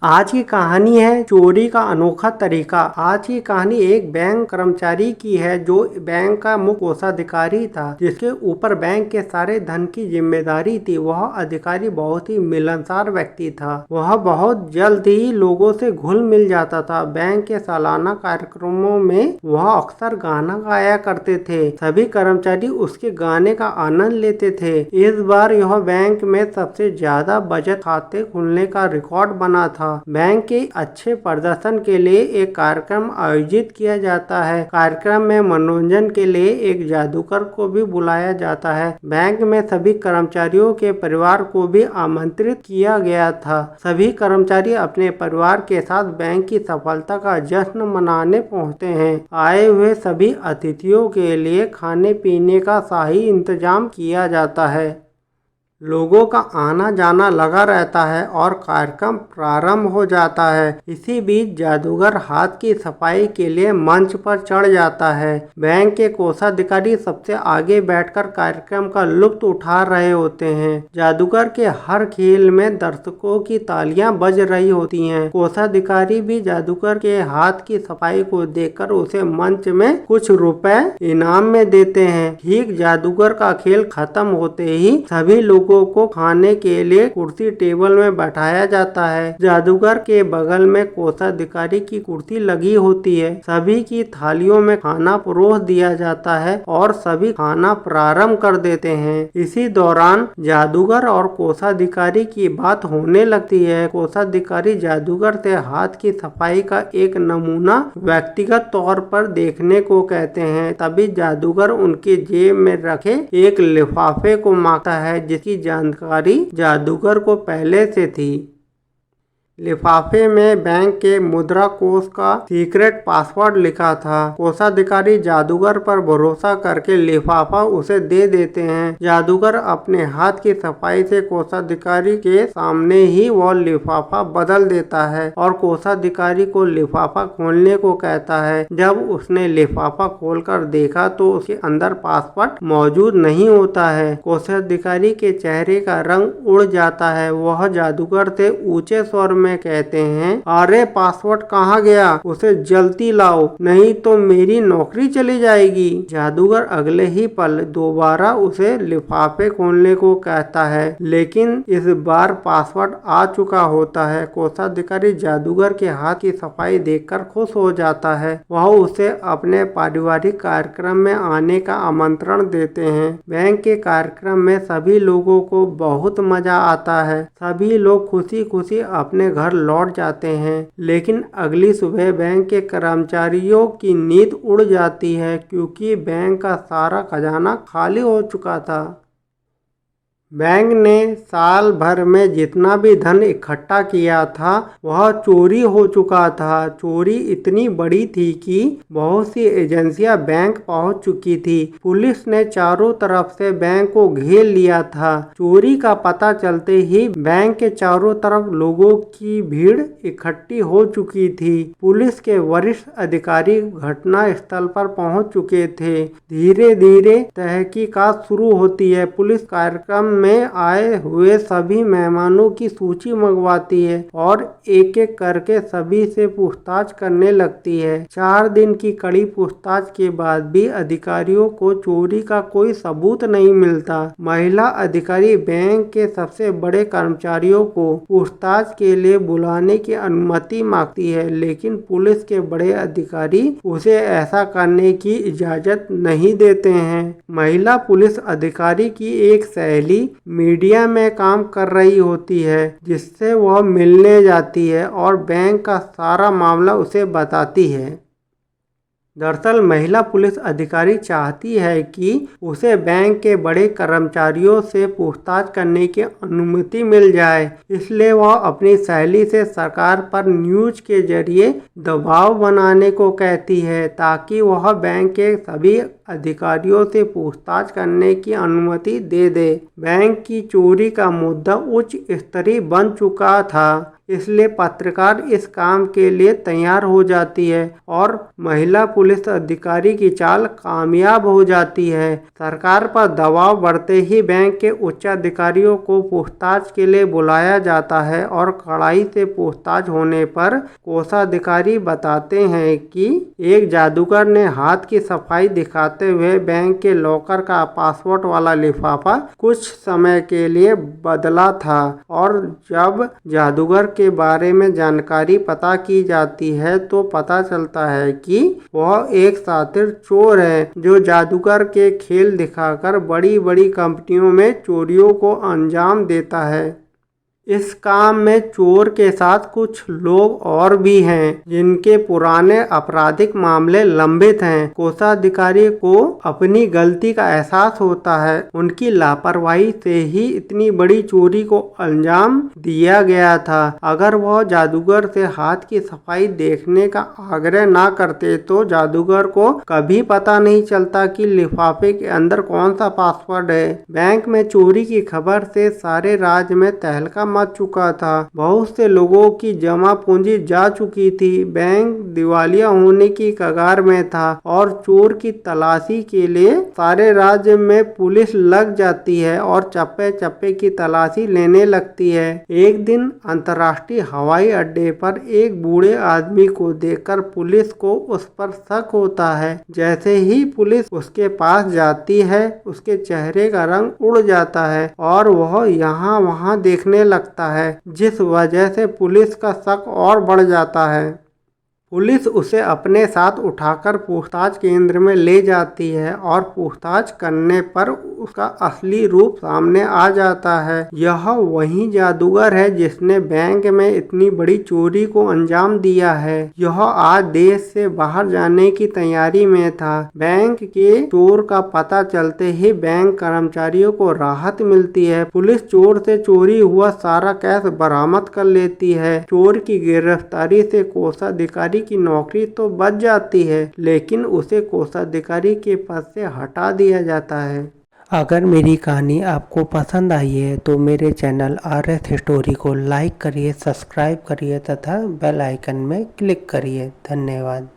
आज की कहानी है चोरी का अनोखा तरीका। आज की कहानी एक बैंक कर्मचारी की है जो बैंक का मुख्य कोषाधिकारी था, जिसके ऊपर बैंक के सारे धन की जिम्मेदारी थी। वह अधिकारी बहुत ही मिलनसार व्यक्ति था। वह बहुत जल्द ही लोगों से घुल मिल जाता था। बैंक के सालाना कार्यक्रमों में वह अक्सर गाना गाया करते थे। सभी कर्मचारी उसके गाने का आनंद लेते थे। इस बार यह बैंक में सबसे ज्यादा बचत खाते खुलने का रिकॉर्ड बना था। बैंक के अच्छे प्रदर्शन के लिए एक कार्यक्रम आयोजित किया जाता है। कार्यक्रम में मनोरंजन के लिए एक जादूगर को भी बुलाया जाता है। बैंक में सभी कर्मचारियों के परिवार को भी आमंत्रित किया गया था। सभी कर्मचारी अपने परिवार के साथ बैंक की सफलता का जश्न मनाने पहुंचते हैं। आए हुए सभी अतिथियों के लिए खाने पीने का शाही इंतजाम किया जाता है। लोगों का आना जाना लगा रहता है और कार्यक्रम प्रारंभ हो जाता है। इसी बीच जादूगर हाथ की सफाई के लिए मंच पर चढ़ जाता है। बैंक के कोषाधिकारी सबसे आगे बैठकर कार्यक्रम का लुत्फ उठा रहे होते हैं। जादूगर के हर खेल में दर्शकों की तालियां बज रही होती हैं। कोषाधिकारी भी जादूगर के हाथ की सफाई को देखकर उसे मंच में कुछ रुपए इनाम में देते हैं। ठीक जादूगर का खेल खत्म होते ही सभी लोग को खाने के लिए कुर्सी टेबल में बैठाया जाता है। जादूगर के बगल में कोषाधिकारी की कुर्सी लगी होती है। सभी की थालियों में खाना परोस दिया जाता है और सभी खाना प्रारंभ कर देते हैं। इसी दौरान जादूगर और कोषाधिकारी की बात होने लगती है। कोषाधिकारी जादूगर से हाथ की सफाई का एक नमूना व्यक्तिगत तौर पर देखने को कहते हैं। तभी जादूगर उनकी जेब में रखे एक लिफाफे को मांगता है, जिसकी जानकारी जादूगर को पहले से थी। लिफाफे में बैंक के मुद्रा कोष का सीक्रेट पासवर्ड लिखा था। कोषाधिकारी जादूगर पर भरोसा करके लिफाफा उसे दे देते हैं। जादूगर अपने हाथ की सफाई से कोषाधिकारी के सामने ही वह लिफाफा बदल देता है और कोषाधिकारी को लिफाफा खोलने को कहता है। जब उसने लिफाफा खोलकर देखा तो उसके अंदर पासवर्ड मौजूद नहीं होता है। कोषाधिकारी के चेहरे का रंग उड़ जाता है। वह जादूगर से ऊंचे स्वर में कहते हैं, अरे पासवर्ड कहाँ गया? उसे जल्दी लाओ, नहीं तो मेरी नौकरी चली जाएगी। जादूगर अगले ही पल दोबारा उसे लिफाफे खोलने को कहता है, लेकिन इस बार पासवर्ड आ चुका होता है। कोषाधिकारी जादूगर के हाथ की सफाई देखकर खुश हो जाता है। वह उसे अपने पारिवारिक कार्यक्रम में आने का आमंत्रण देते हैं। बैंक के कार्यक्रम में सभी लोगों को बहुत मजा आता है। सभी लोग खुशी खुशी अपने घर लौट जाते हैं, लेकिन अगली सुबह बैंक के कर्मचारियों की नींद उड़ जाती है, क्योंकि बैंक का सारा खजाना खाली हो चुका था। बैंक ने साल भर में जितना भी धन इकट्ठा किया था वह चोरी हो चुका था। चोरी इतनी बड़ी थी कि बहुत सी एजेंसियां बैंक पहुंच चुकी थी। पुलिस ने चारों तरफ से बैंक को घेर लिया था। चोरी का पता चलते ही बैंक के चारों तरफ लोगों की भीड़ इकट्ठी हो चुकी थी। पुलिस के वरिष्ठ अधिकारी घटना स्थल पर पहुंच चुके थे। धीरे धीरे तहकीकात शुरू होती है। पुलिस कार्यक्रम में आए हुए सभी मेहमानों की सूची मंगवाती है और एक एक करके सभी से पूछताछ करने लगती है। 4 दिन की कड़ी पूछताछ के बाद भी अधिकारियों को चोरी का कोई सबूत नहीं मिलता। महिला अधिकारी बैंक के सबसे बड़े कर्मचारियों को पूछताछ के लिए बुलाने की अनुमति मांगती है, लेकिन पुलिस के बड़े अधिकारी उसे ऐसा करने की इजाजत नहीं देते हैं। महिला पुलिस अधिकारी की एक सहेली मीडिया में काम कर रही होती है, जिससे वह मिलने जाती है और बैंक का सारा मामला उसे बताती है। दरअसल महिला पुलिस अधिकारी चाहती है कि उसे बैंक के बड़े कर्मचारियों से पूछताछ करने की अनुमति मिल जाए, इसलिए वह अपनी सहेली से सरकार पर न्यूज के जरिए दबाव बनाने को कहती है, ताकि वह बैंक के सभी अधिकारियों से पूछताछ करने की अनुमति दे दे। बैंक की चोरी का मुद्दा उच्च स्तरीय बन चुका था। इसलिए पत्रकार इस काम के लिए तैयार हो जाती है और महिला पुलिस अधिकारी की चाल कामयाब हो जाती है। सरकार पर दबाव बढ़ते ही बैंक के उच्च अधिकारियों को पूछताछ के लिए बुलाया जाता है और कड़ाई से पूछताछ होने पर कोषाधिकारी बताते हैं कि एक जादूगर ने हाथ की सफाई दिखाते हुए बैंक के लॉकर का पासवर्ड वाला लिफाफा कुछ समय के लिए बदला था और जब जादूगर के बारे में जानकारी पता की जाती है तो पता चलता है कि वह एक शातिर चोर है जो जादूगर के खेल दिखाकर बड़ी बड़ी कंपनियों में चोरियों को अंजाम देता है। इस काम में चोर के साथ कुछ लोग और भी हैं जिनके पुराने आपराधिक मामले लंबित हैं। कोषाधिकारी को अपनी गलती का एहसास होता है। उनकी लापरवाही से ही इतनी बड़ी चोरी को अंजाम दिया गया था। अगर वह जादूगर से हाथ की सफाई देखने का आग्रह ना करते तो जादूगर को कभी पता नहीं चलता कि लिफाफे के अंदर कौन सा पासवर्ड है। बैंक में चोरी की खबर से सारे राज्य में तहलका मच चुका था। बहुत से लोगों की जमा पूंजी जा चुकी थी। बैंक दिवालिया होने की कगार में था और चोर की तलाशी के लिए सारे राज्य में पुलिस लग जाती है और चप्पे चप्पे की तलाशी लेने लगती है। एक दिन अंतर्राष्ट्रीय हवाई अड्डे पर एक बूढ़े आदमी को देखकर पुलिस को उस पर शक होता है। जैसे ही पुलिस उसके पास जाती है उसके चेहरे का रंग उड़ जाता है और वह यहाँ वहाँ देखने लगता है, जिस वजह से पुलिस का शक और बढ़ जाता है। पुलिस उसे अपने साथ उठाकर पूछताछ केंद्र में ले जाती है और पूछताछ करने पर उसका असली रूप सामने आ जाता है। यह वही जादूगर है जिसने बैंक में इतनी बड़ी चोरी को अंजाम दिया है। यह आज देश से बाहर जाने की तैयारी में था। बैंक के चोर का पता चलते ही बैंक कर्मचारियों को राहत मिलती है। पुलिस चोर से चोरी हुआ सारा कैश बरामद कर लेती है। चोर की गिरफ्तारी से कोषाधिकारी की नौकरी तो बच जाती है, लेकिन उसे कोषाधिकारी के पद से हटा दिया जाता है। अगर मेरी कहानी आपको पसंद आई है तो मेरे चैनल RS स्टोरी को लाइक करिए, सब्सक्राइब करिए तथा बेल आइकन में क्लिक करिए। धन्यवाद।